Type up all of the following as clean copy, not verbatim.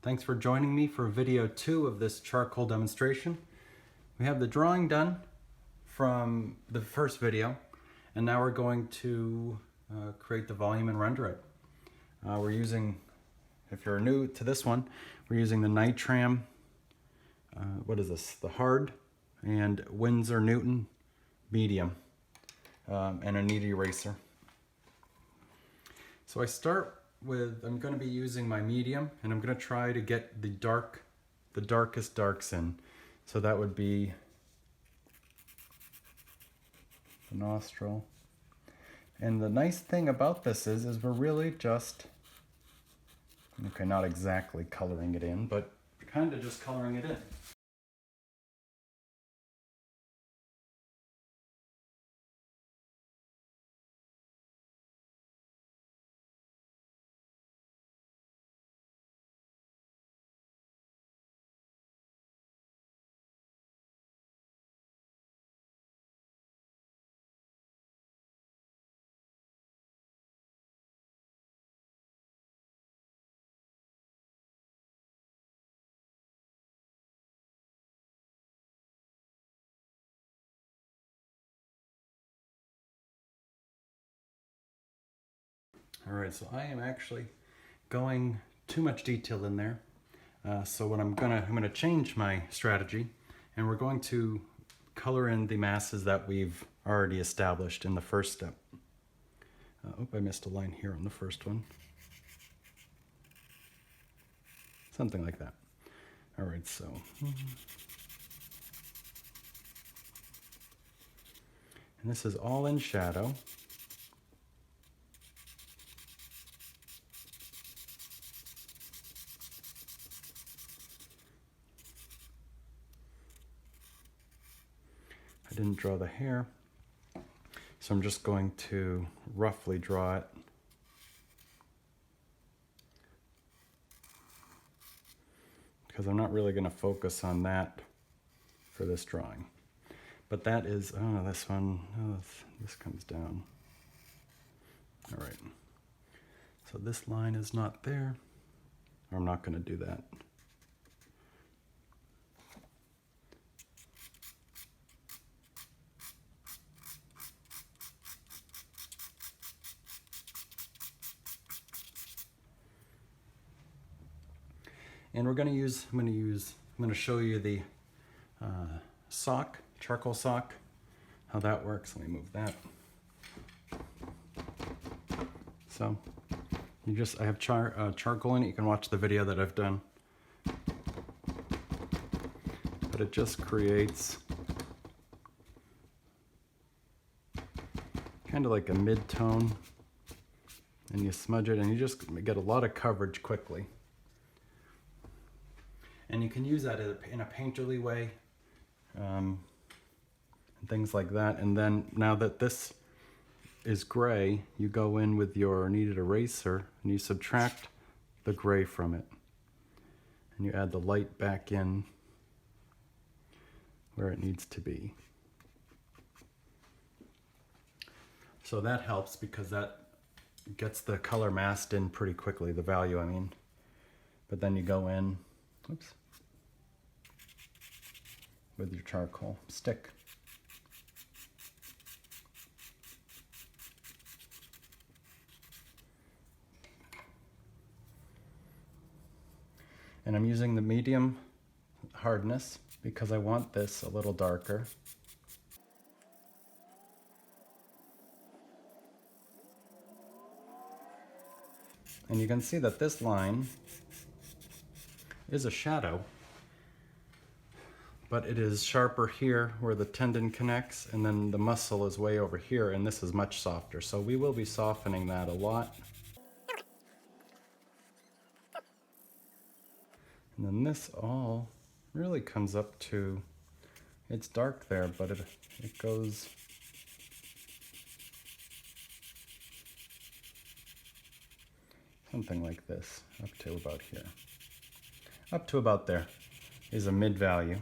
Thanks for joining me for video 2 of this charcoal demonstration. We have the drawing done from the first video, and now we're going to create the volume and render it. We're using, if you're new to this one, we're using the Nitram, what is this, the hard, and Winsor Newton medium, and a kneaded eraser. So I start with, I'm going to be using my medium, and I'm going to try to get the darkest darks in. So that would be the nostril. And the nice thing about this is we're really just, okay, not exactly coloring it in, but kind of just coloring it in. All right, so I am actually going too much detail in there. So what I'm gonna change my strategy, and we're going to color in the masses that we've already established in the first step. I missed a line here on the first one. Something like that. All right, so. And this is all in shadow. I didn't draw the hair, so I'm just going to roughly draw it. Because I'm not really going to focus on that for this drawing. But that is, oh, this one, oh, this comes down. All right. So this line is not there. I'm not going to do that. And we're going to use, I'm going to show you the sock, charcoal sock, how that works. Let me move that. So I have charcoal in it. You can watch the video that I've done. But it just creates kind of like a mid-tone, and you smudge it and you just get a lot of coverage quickly. And you can use that in a painterly way, and things like that. And then now that this is gray, you go in with your kneaded eraser and you subtract the gray from it. And you add the light back in where it needs to be. So that helps because that gets the color masked in pretty quickly, the value I mean. But then you go in, oops, with your charcoal stick. And I'm using the medium hardness because I want this a little darker. And you can see that this line is a shadow, but it is sharper here where the tendon connects, and then the muscle is way over here, and this is much softer. So we will be softening that a lot. And then this all really comes up to, it's dark there, but it goes something like this, up to about here. Up to about there is a mid value.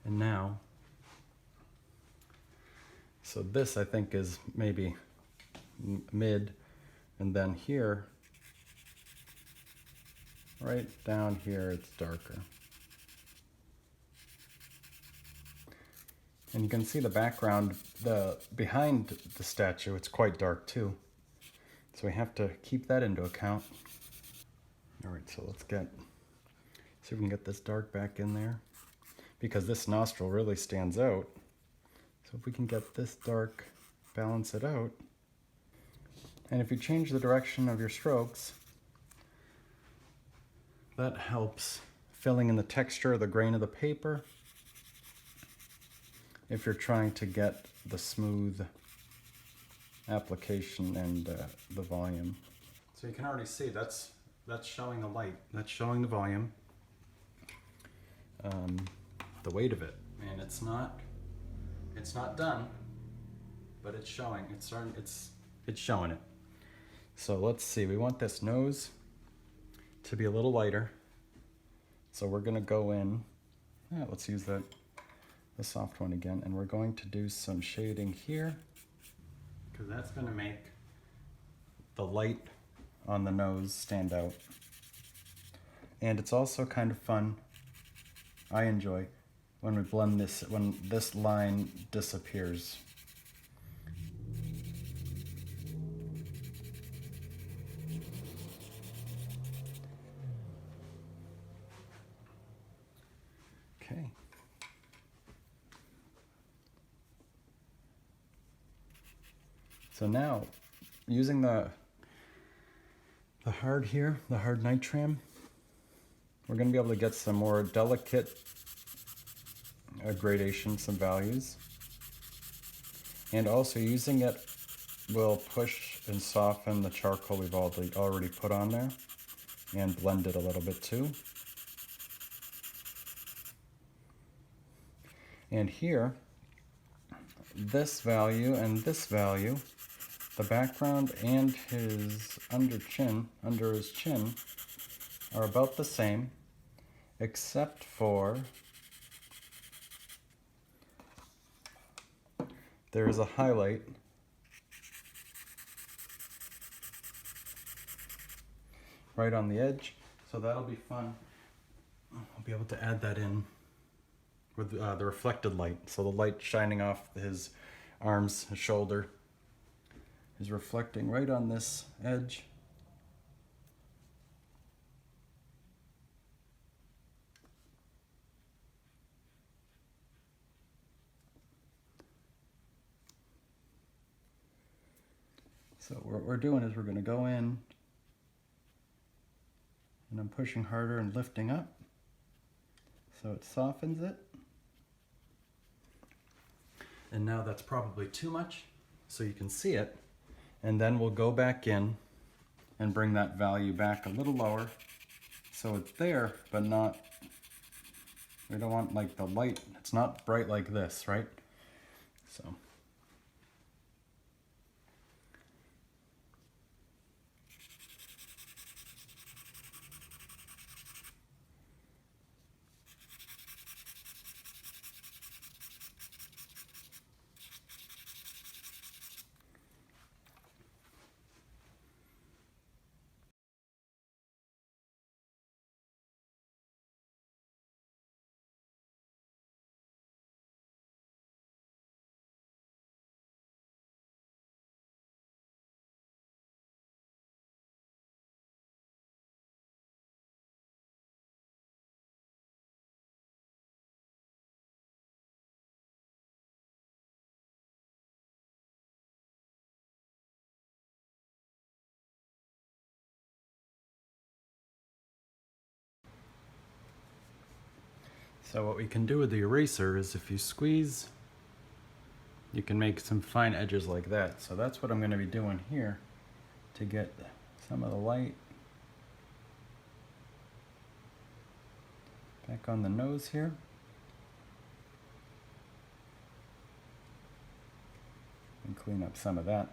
And now So this I think is maybe mid, and then here, right down here, it's darker. And you can see the background, behind the statue, it's quite dark too. So we have to keep that into account. All right, so let's see if we can get this dark back in there, because this nostril really stands out. So if we can get this dark, balance it out. And if you change the direction of your strokes, that helps filling in the texture, the grain of the paper, if you're trying to get the smooth application and the volume. So you can already see that's showing the light, that's showing the volume, the weight of it, and it's not done, but it's showing. It's showing it. So let's see. We want this nose to be a little lighter, so we're gonna go in. Let's use the soft one again, and we're going to do some shading here, because that's going to make the light on the nose stand out. And it's also kind of fun, I enjoy, when we blend this, when this line disappears. Okay. So now, using the hard here, the hard nitram, we're going to be able to get some more delicate gradation, some values. And also using it will push and soften the charcoal we've already put on there, and blend it a little bit too. And here, this value and this value, the background and his under his chin, are about the same, except for there is a highlight right on the edge, so that'll be fun. I'll be able to add that in with the reflected light. So the light shining off his arms, his shoulder, is reflecting right on this edge. So what we're doing is we're going to go in, and I'm pushing harder and lifting up, so it softens it. And now that's probably too much, so you can see it. And then we'll go back in and bring that value back a little lower, so it's there, but not, we don't want like the light, it's not bright like this, right? So. So what we can do with the eraser is if you squeeze, you can make some fine edges like that. So that's what I'm going to be doing here to get some of the light back on the nose here. And clean up some of that.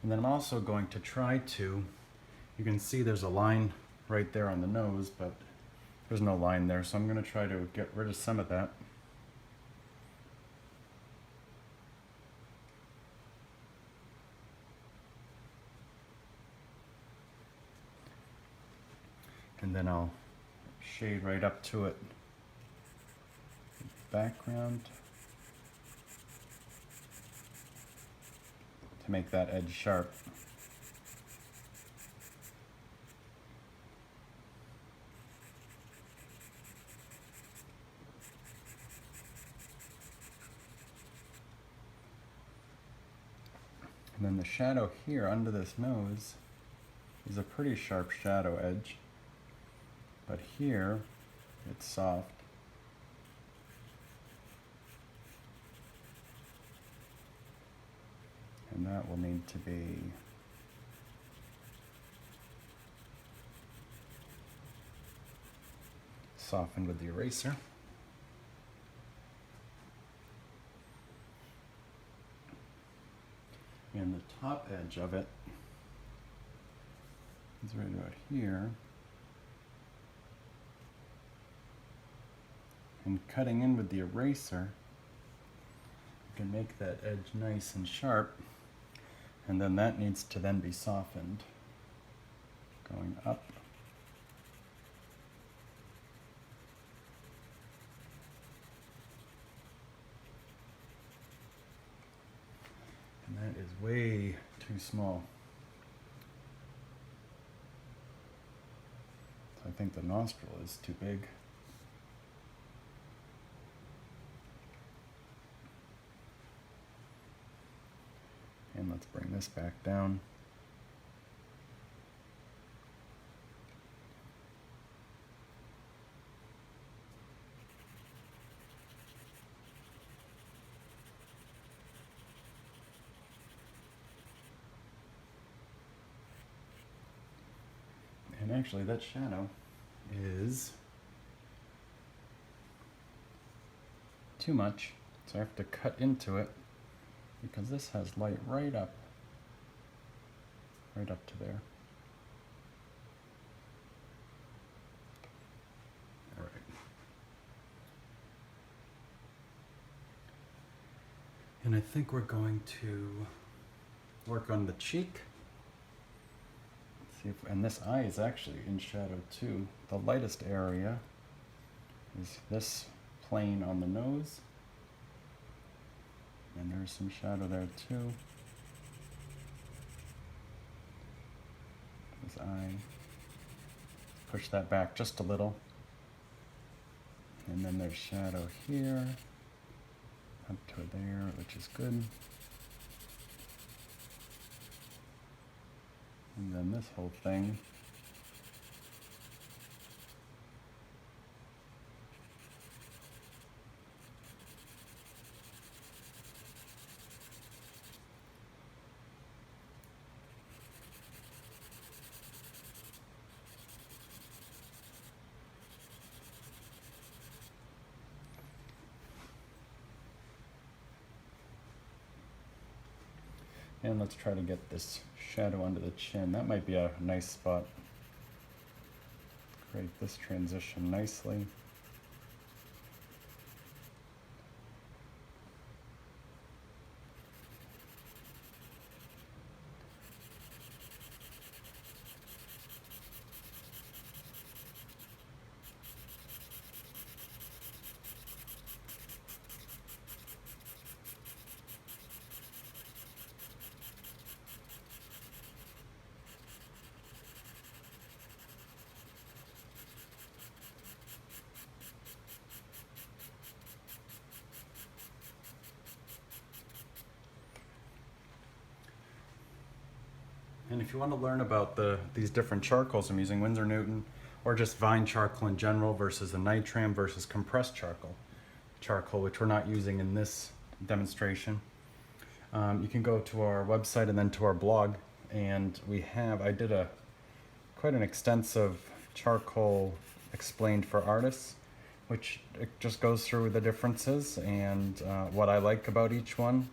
And then I'm also going to try to, you can see there's a line right there on the nose, but there's no line there, so I'm going to try to get rid of some of that. And then I'll shade right up to it. Background to make that edge sharp. And then the shadow here under this nose is a pretty sharp shadow edge, but here it's soft. And that will need to be softened with the eraser. And the top edge of it is right about here. And cutting in with the eraser, you can make that edge nice and sharp. And then that needs to then be softened, going up. And that is way too small. So I think the nostril is too big. And let's bring this back down. And actually that shadow is too much, so I have to cut into it, because this has light right up to there. All right. And I think we're going to work on the cheek. Let's see if, and this eye is actually in shadow too. The lightest area is this plane on the nose. And there's some shadow there too. This eye. Push that back just a little. And then there's shadow here. Up to there, which is good. And then this whole thing. And let's try to get this shadow under the chin. That might be a nice spot. Create this transition nicely. And if you want to learn about these different charcoals I'm using, Winsor Newton, or just Vine charcoal in general versus the Nitram versus compressed charcoal, which we're not using in this demonstration, you can go to our website and then to our blog. And I did quite an extensive charcoal explained for artists, which it just goes through the differences and what I like about each one.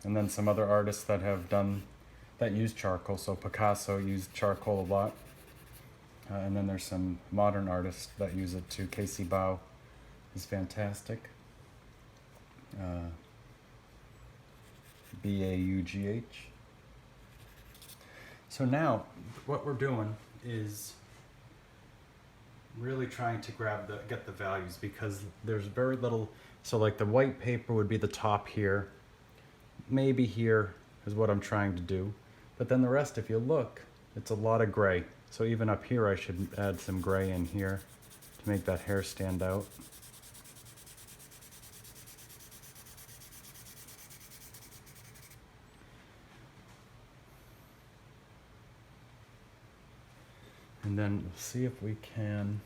And then some other artists that use charcoal. So Picasso used charcoal a lot. And then there's some modern artists that use it too. Casey Bow is fantastic. Baugh. So now what we're doing is really trying to get the values, because there's very little. So like the white paper would be the top here, maybe here is what I'm trying to do, but then the rest, if you look, it's a lot of gray. So even up here I should add some gray in here to make that hair stand out. And then we'll see if we can,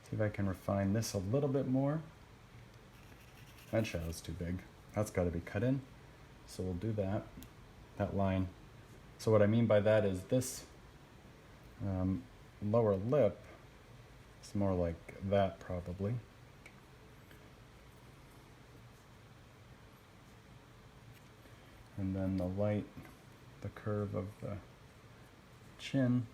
see if I can refine this a little bit more. That shadow's too big. That's got to be cut in. So we'll do that line. So what I mean by that is this lower lip is more like that probably. And then the light, the curve of the chin.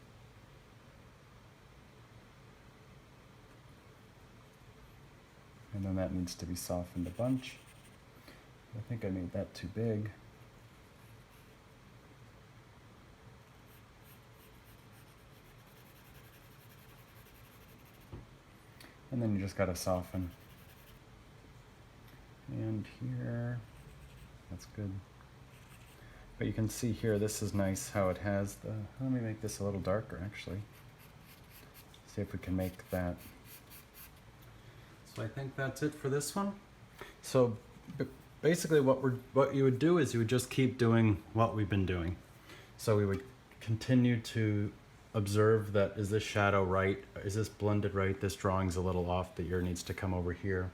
And then that needs to be softened a bunch. I think I made that too big. And then you just gotta soften. And here, that's good. But you can see here, this is nice how it has the, let me make this a little darker actually. See if we can make that. So I think that's it for this one. So basically what you would do is you would just keep doing what we've been doing. So we would continue to observe that, is this shadow right? Is this blended right? This drawing's a little off, the ear needs to come over here.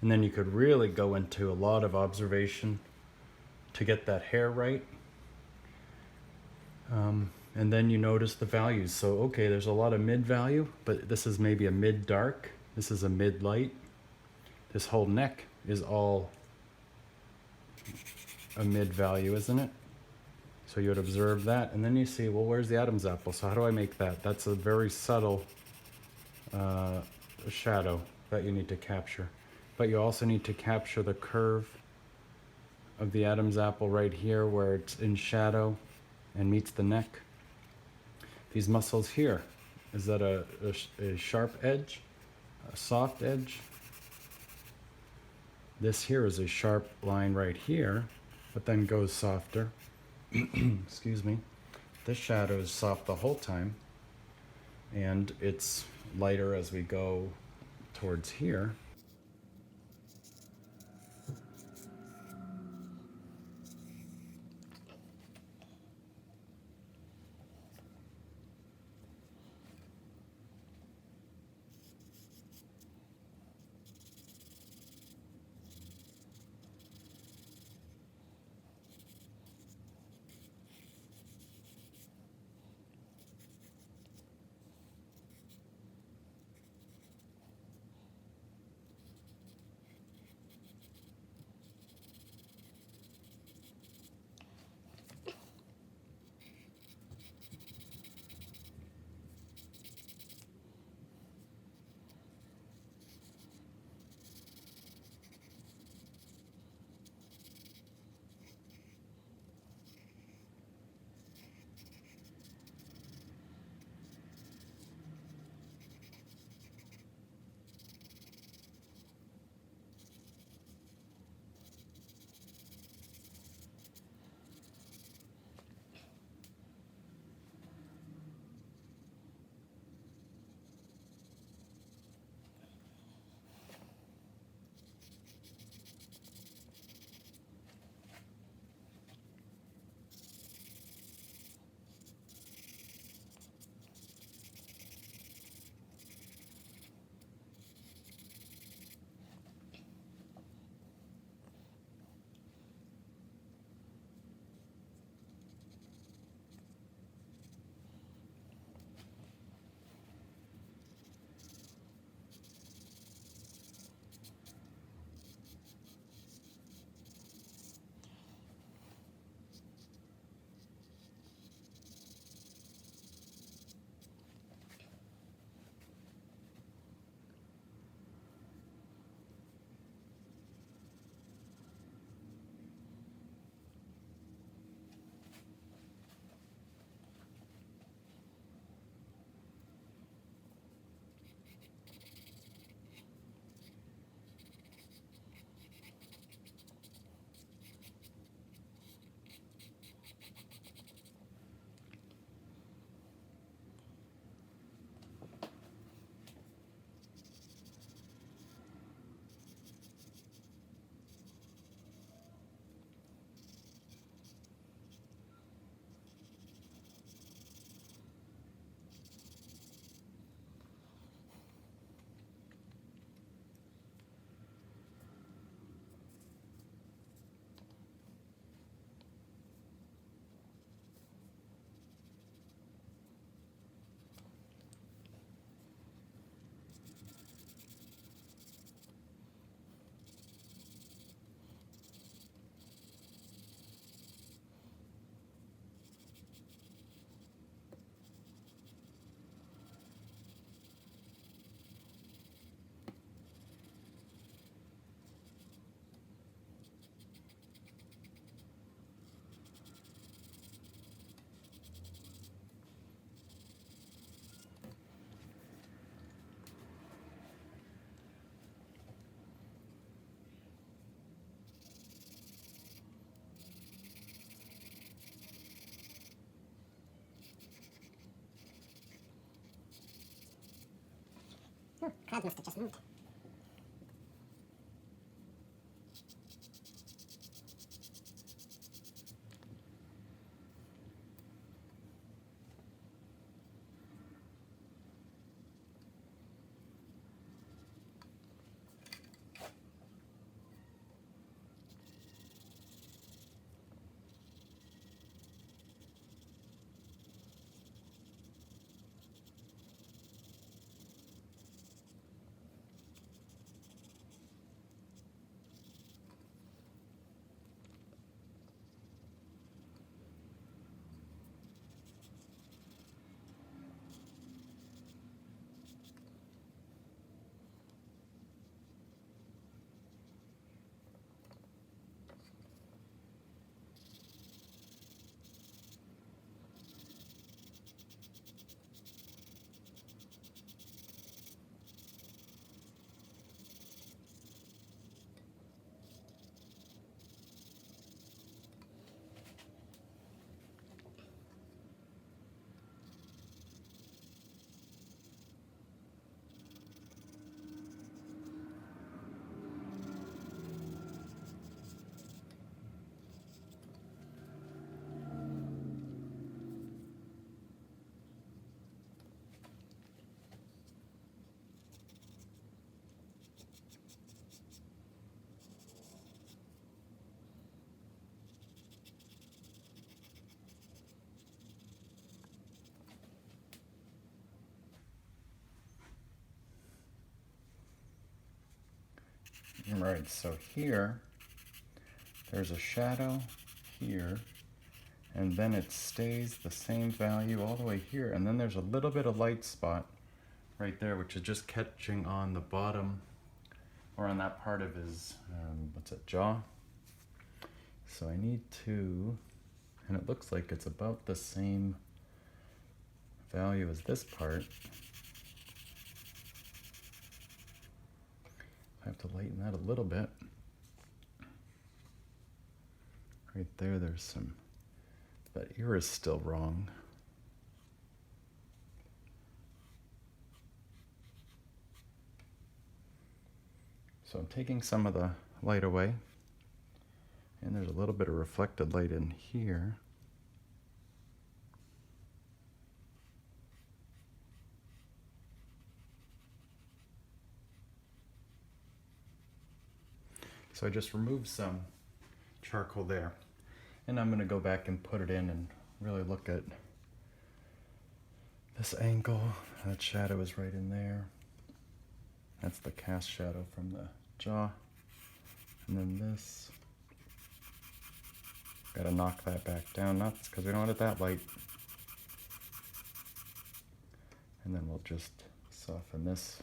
And then you could really go into a lot of observation to get that hair right. And then you notice the values. So, okay, there's a lot of mid value, but this is maybe a mid dark. This is a mid light. This whole neck is all a mid value, isn't it? So you would observe that, and then you see, well, where's the Adam's apple? So how do I make that? That's a very subtle shadow that you need to capture. But you also need to capture the curve of the Adam's apple right here where it's in shadow and meets the neck. These muscles here, is that a sharp edge? A soft edge? This here is a sharp line right here, but then goes softer. Excuse me. This shadow is soft the whole time, and it's lighter as we go towards here. crowd must have just moved. Right, so here, there's a shadow here, and then it stays the same value all the way here, and then there's a little bit of light spot right there, which is just catching on the bottom, or on that part of his, what's it, jaw. So I need to, and it looks like it's about the same value as this part. I have to lighten that a little bit. Right there, there's some, that ear is still wrong. So I'm taking some of the light away, and there's a little bit of reflected light in here. So I just removed some charcoal there, and I'm going to go back and put it in and really look at this angle. That shadow is right in there. That's the cast shadow from the jaw. And then this, got to knock that back down, not because we don't want it that light. And then we'll just soften this.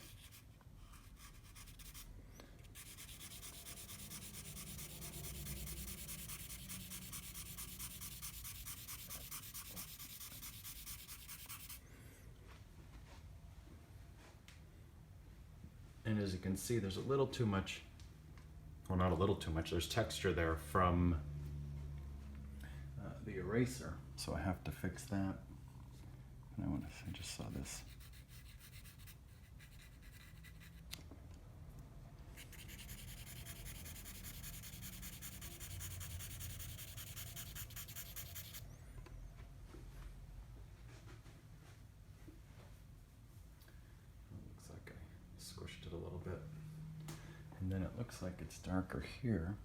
And as you can see, there's a little too much, well, not a little too much, there's texture there from the eraser. So I have to fix that. And I just saw this. Looks like I squished it a little bit. And then it looks like it's darker here.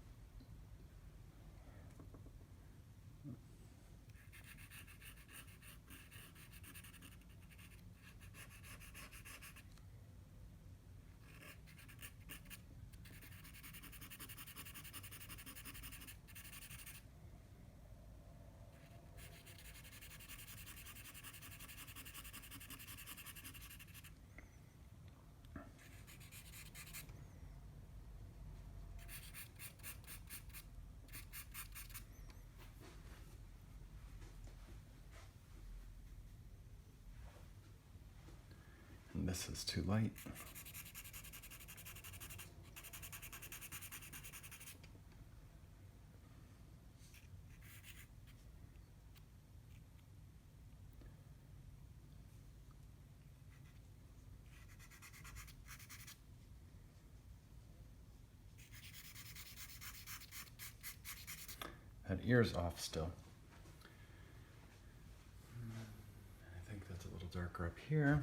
And this is too light. That ear's off still. I think that's a little darker up here.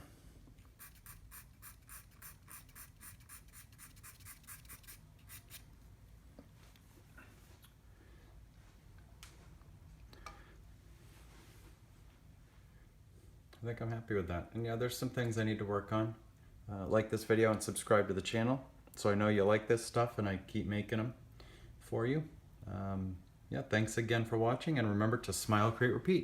I think I'm happy with that. And yeah, there's some things I need to work on. Like this video and subscribe to the channel so I know you like this stuff and I keep making them for you. Yeah, thanks again for watching, and remember to smile, create, repeat.